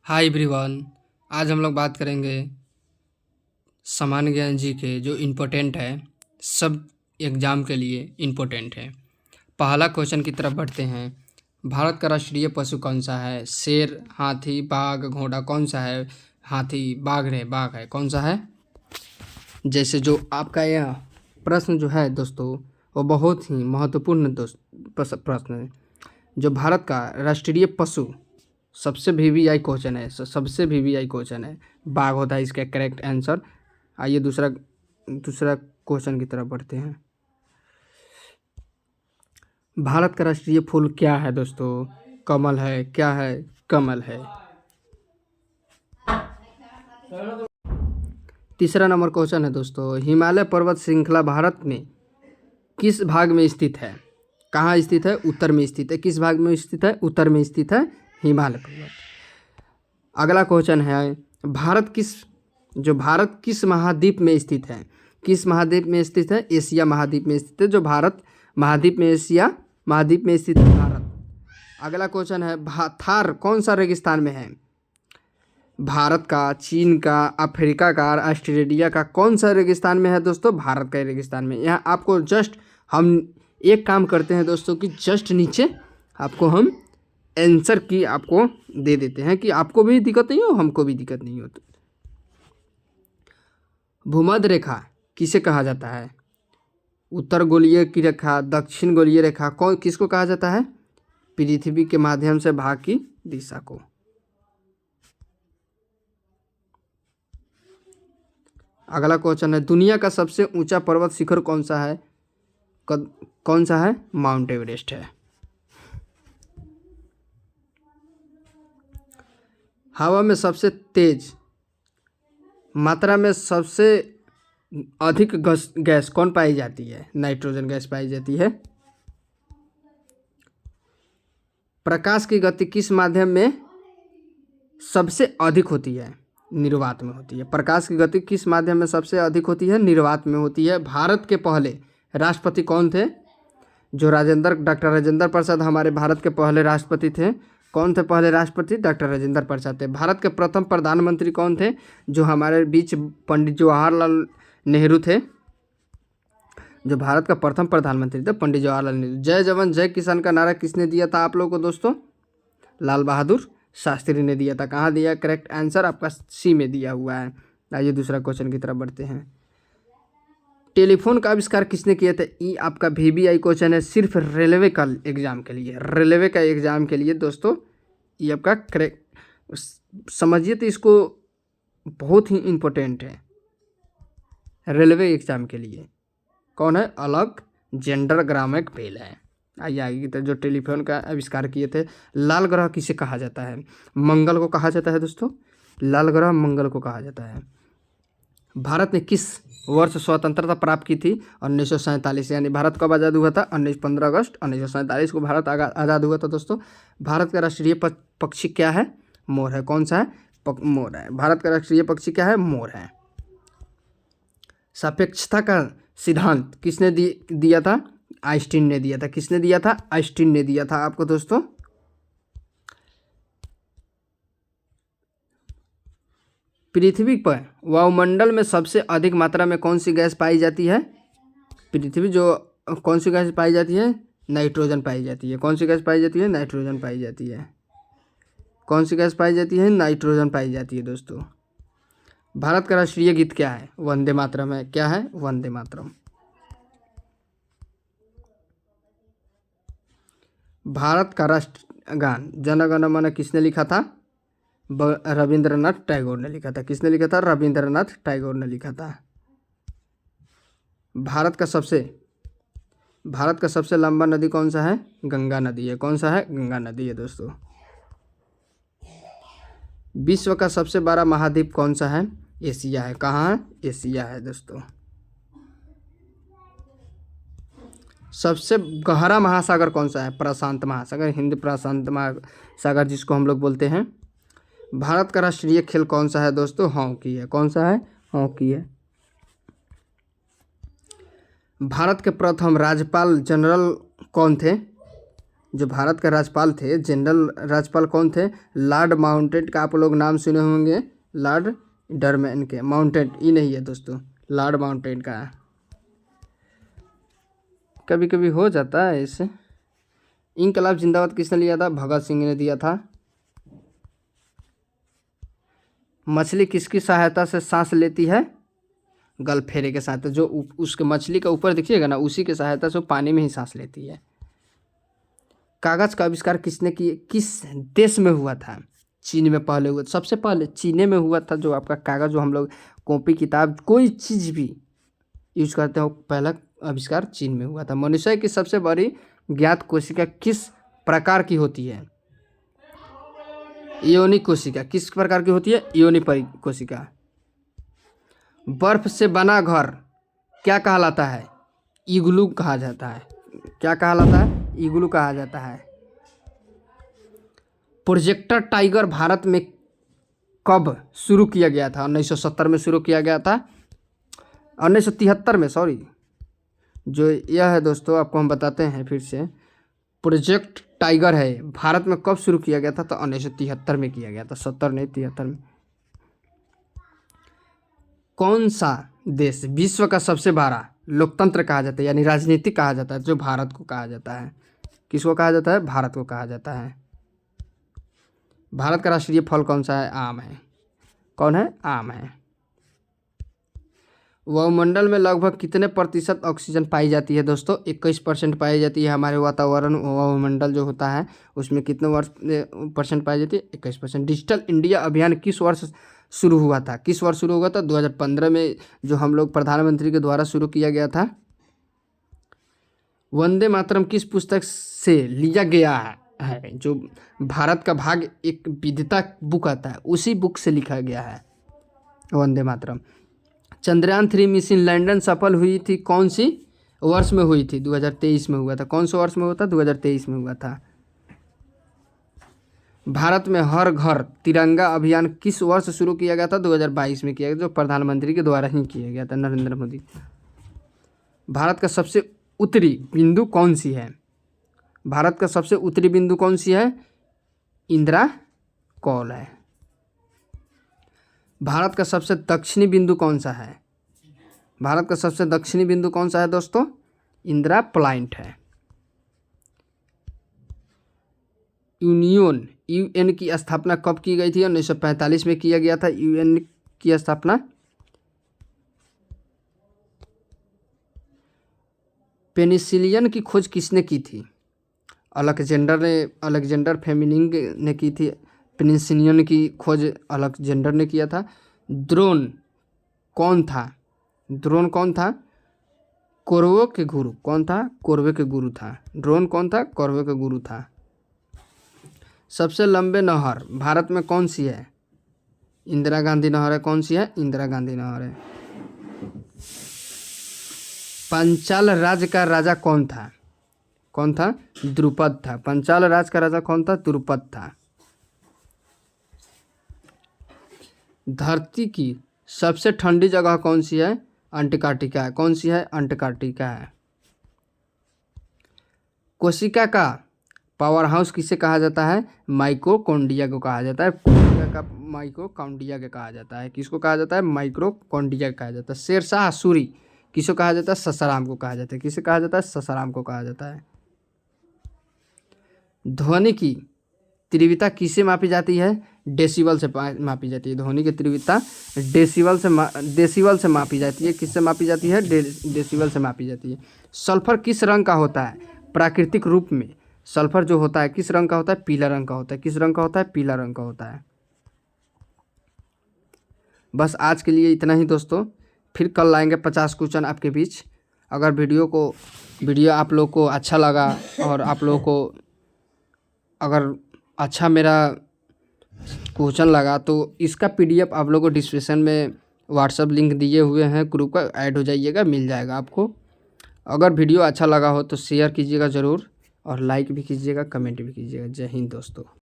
Hi everyone. आज हम लोग बात करेंगे सामान्य ज्ञान जी के जो इम्पोर्टेंट है, सब एग्ज़ाम के लिए इम्पोर्टेंट है। पहला क्वेश्चन की तरफ बढ़ते हैं। भारत का राष्ट्रीय पशु कौन सा है? शेर, हाथी, बाघ, घोड़ा कौन सा है? हाथी, बाघ है, कौन सा है? जैसे जो आपका यह प्रश्न जो है दोस्तों, वो बहुत ही महत्वपूर्ण प्रश्न है। जो भारत का राष्ट्रीय पशु सबसे वीवीआई क्वेश्चन है, सबसे वीवीआई क्वेश्चन है, बाघ होता है इसका करेक्ट आंसर। आइए दूसरा दूसरा क्वेश्चन की तरफ बढ़ते हैं। भारत का राष्ट्रीय फूल क्या है दोस्तों? कमल है। क्या है? कमल है। तीसरा नंबर क्वेश्चन है दोस्तों, हिमालय पर्वत श्रृंखला भारत में किस भाग में स्थित है? कहाँ स्थित है? उत्तर में स्थित है। किस भाग में स्थित है? उत्तर में स्थित है हिमालय पर्वत। अगला क्वेश्चन है, भारत किस महाद्वीप में स्थित है? किस महाद्वीप में स्थित है? एशिया महाद्वीप में स्थित है। जो भारत महाद्वीप में एशिया महाद्वीप में स्थित है भारत। अगला क्वेश्चन है, थार कौन सा रेगिस्तान में है? भारत का, चीन का, अफ्रीका का, ऑस्ट्रेलिया का कौन सा रेगिस्तान में है दोस्तों? भारत का रेगिस्तान में। यहाँ आपको जस्ट हम एक काम करते हैं दोस्तों कि जस्ट नीचे आपको हम आंसर की आपको दे देते हैं कि आपको भी दिक्कत नहीं हो, हमको भी दिक्कत नहीं हो। भूमध्य रेखा किसे कहा जाता है? उत्तर गोलीय की रेखा, दक्षिण गोलीय रेखा, कौन किसको कहा जाता है? पृथ्वी के माध्यम से भाग की दिशा को। अगला क्वेश्चन है, दुनिया का सबसे ऊंचा पर्वत शिखर कौन सा है? कौन सा है? माउंट एवरेस्ट है। हवा में सबसे तेज मात्रा में सबसे अधिक गैस कौन पाई जाती है? नाइट्रोजन गैस पाई जाती है। प्रकाश की गति किस माध्यम में सबसे अधिक होती है? निर्वात में होती है। प्रकाश की गति किस माध्यम में सबसे अधिक होती है? निर्वात में होती है। भारत के पहले राष्ट्रपति कौन थे? जो डॉक्टर राजेंद्र प्रसाद हमारे भारत के पहले राष्ट्रपति थे। कौन थे पहले राष्ट्रपति? डॉक्टर राजेंद्र प्रसाद थे। भारत के प्रथम प्रधानमंत्री कौन थे? जो हमारे बीच पंडित जवाहरलाल नेहरू थे। जो भारत का प्रथम प्रधानमंत्री थे पंडित जवाहरलाल नेहरू। जय जवान जय किसान का नारा किसने दिया था आप लोगों को दोस्तों? लाल बहादुर शास्त्री ने दिया था। कहाँ दिया? करेक्ट आंसर आपका सी में दिया हुआ है। आइए दूसरा क्वेश्चन की तरफ बढ़ते हैं। टेलीफोन का आविष्कार किसने किया था? ये आपका वीवीआई क्वेश्चन है, सिर्फ रेलवे का एग्जाम के लिए। रेलवे का एग्जाम के लिए दोस्तों ये आपका करेक्ट समझिए, तो इसको बहुत ही इम्पोर्टेंट है रेलवे एग्जाम के लिए। कौन है? अलेक्जेंडर ग्राहम बेल है। आइए आगे की तरफ। जो टेलीफोन का आविष्कार किए थे। लाल ग्रह किसे कहा जाता है? मंगल को कहा जाता है दोस्तों। लाल ग्रह मंगल को कहा जाता है। भारत ने किस वर्ष स्वतंत्रता प्राप्त की थी? 1947। यानी भारत कब आज़ाद हुआ था? 15 अगस्त 1947 को भारत आज़ाद हुआ था दोस्तों। भारत का राष्ट्रीय पक्षी क्या है? मोर है। कौन सा है? मोर है। भारत का राष्ट्रीय पक्षी क्या है? मोर है। सापेक्षता का सिद्धांत किसने दिया था? आइंस्टीन ने दिया था। किसने दिया था? आइंस्टीन ने दिया था आपको दोस्तों। पृथ्वी पर वायुमंडल में सबसे अधिक मात्रा में कौन सी गैस पाई जाती है? पृथ्वी जो कौन सी गैस पाई जाती है? नाइट्रोजन पाई जाती है। कौन सी गैस पाई जाती है? नाइट्रोजन पाई जाती है। कौन सी गैस पाई जाती है? नाइट्रोजन पाई जाती है दोस्तों। भारत का राष्ट्रीय गीत क्या है? वंदे मातरम है। क्या है? वंदे मातरम। भारत का राष्ट्रगान जन गण मन किसने लिखा था? रविंद्रनाथ टैगोर ने लिखा था। किसने लिखा था? रविंद्रनाथ टैगोर ने लिखा था। भारत का सबसे लंबा नदी कौन सा है? गंगा नदी है। कौन सा है? गंगा नदी है दोस्तों। विश्व का सबसे बड़ा महाद्वीप कौन सा है? एशिया है। कहाँ है? एशिया है दोस्तों। सबसे गहरा महासागर कौन सा है? प्रशांत महासागर, हिंद प्रशांत महासागर जिसको हम लोग बोलते हैं। भारत का राष्ट्रीय खेल कौन सा है दोस्तों? हॉकी है। कौन सा है? हॉकी है। भारत के प्रथम राज्यपाल जनरल कौन थे? जो भारत का राज्यपाल थे, जनरल राज्यपाल कौन थे? लॉर्ड माउंटेन का आप लोग नाम सुने होंगे, लॉर्ड डरमैन के। माउंटेन ये नहीं है दोस्तों, लॉर्ड माउंटेन का। कभी कभी हो जाता है इससे। इनकलाब जिंदाबाद किसने लिया था? भगत सिंह ने दिया था। मछली किसकी सहायता से सांस लेती है? गलफेरे के साथ, जो उसके मछली का ऊपर दिखिएगा ना, उसी की सहायता से वो पानी में ही सांस लेती है। कागज का आविष्कार किसने किया? किस देश में हुआ था? चीन में पहले हुआ, सबसे पहले चीन में हुआ था। जो आपका कागज, जो हम लोग कॉपी किताब कोई चीज़ भी यूज करते हैं, वो पहला आविष्कार चीन में हुआ था। मनुष्य की सबसे बड़ी ज्ञात कोशिका किस प्रकार की होती है? इयोनिक कोशिका। किस प्रकार की होती है? इयोनिक कोशिका। बर्फ से बना घर क्या कहलाता है? इग्लू कहा जाता है। क्या कहलाता है? इग्लू कहा जाता है। प्रोजेक्टर टाइगर भारत में कब शुरू किया गया था? 1970 में शुरू किया गया था। 1973 में, सॉरी। जो यह है दोस्तों, आपको हम बताते हैं फिर से। प्रोजेक्ट टाइगर है, भारत में कब शुरू किया गया था? तो 1973 में किया गया था, 70 नहीं 73 में। कौन सा देश विश्व का सबसे बड़ा लोकतंत्र कहा जाता है, यानी राजनीतिक कहा जाता है? जो भारत को कहा जाता है। किसको कहा जाता है? भारत को कहा जाता है। भारत का राष्ट्रीय फल कौन सा है? आम है। कौन है? आम है। वायुमंडल में लगभग कितने प्रतिशत ऑक्सीजन पाई जाती है दोस्तों? 21% पाई जाती है। हमारे वातावरण वायुमंडल जो होता है उसमें कितने परसेंट पाई जाती है? 21%। डिजिटल इंडिया अभियान किस वर्ष शुरू हुआ था? किस वर्ष शुरू हुआ था? 2015 में, जो हम लोग प्रधानमंत्री के द्वारा शुरू किया गया था। वंदे मातरम किस पुस्तक से लिया गया है? जो भारत का भाग एक विविधता बुक आता है, उसी बुक से लिखा गया है वंदे मातरम। चंद्रयान 3 मिशन लैंडन सफल हुई थी कौन सी वर्ष में हुई थी? 2023 में हुआ था। कौन से वर्ष में हुआ था? 2023 में हुआ था। भारत में हर घर तिरंगा अभियान किस वर्ष शुरू किया गया था? 2022 में किया गया, जो प्रधानमंत्री के द्वारा ही किया गया था, नरेंद्र मोदी। भारत का सबसे उत्तरी बिंदु कौन सी है? भारत का सबसे उत्तरी बिंदु कौन सी है? इंदिरा कॉल है। भारत का सबसे दक्षिणी बिंदु कौन सा है? भारत का सबसे दक्षिणी बिंदु कौन सा है दोस्तों? इंदिरा पॉइंट है। यूएन की स्थापना कब की गई थी? 1945 में किया गया था यूएन की स्थापना। पेनिसिलियन की खोज किसने की थी? अलेक्जेंडर फेमिनिंग ने की थी। पेनिसिलियन की खोज अलेक्जेंडर ने किया था। ड्रोन कौन था? ड्रोन कौन था? कौरवों के गुरु। कौन था? कौरवों के गुरु था। ड्रोन कौन था? कौरवों के गुरु था। सबसे लंबे नहर भारत में कौन सी है? इंदिरा गांधी नहर है। कौन सी है? इंदिरा गांधी नहर है। पांचाल राज्य का राजा कौन था? कौन था? द्रुपद था। पांचाल राज्य का राजा कौन था? द्रुपद था। धरती की सबसे ठंडी जगह कौन सी है? अंटार्कटिका है। कौन सी है? अंटार्कटिका है। कोशिका का पावर हाउस किसे कहा जाता है? माइटोकॉन्ड्रिया को कहा जाता है। कोशिका का माइटोकॉन्ड्रिया को कहा जाता है। किसको कहा जाता है? माइटोकॉन्ड्रिया को कहा जाता है। शेरशाह सूरी किसको कहा जाता है? ससाराम को कहा जाता है। किसे कहा जाता है? ससाराम को कहा जाता है। ध्वनि की तीव्रता किससे मापी जाती है? डेसिबल से मापी जाती है। ध्वनि की तीव्रता डेसिबल से मापी जाती है। किससे मापी जाती है? डेसिबल से मापी जाती है। सल्फर किस रंग का होता है? प्राकृतिक रूप में सल्फर जो होता है किस रंग का होता है? पीला रंग का होता है। किस रंग का होता है? पीला रंग का होता है। बस आज के लिए इतना ही दोस्तों। फिर कल लाएंगे 50 क्वेश्चन आपके बीच। अगर वीडियो आप लोग को अच्छा लगा और आप लोग को अगर अच्छा मेरा क्वेश्चन लगा तो इसका PDF आप लोग को डिस्क्रिप्शन में व्हाट्सएप लिंक दिए हुए हैं, ग्रुप का ऐड हो जाइएगा, मिल जाएगा आपको। अगर वीडियो अच्छा लगा हो तो शेयर कीजिएगा ज़रूर, और लाइक भी कीजिएगा, कमेंट भी कीजिएगा। जय हिंद दोस्तों।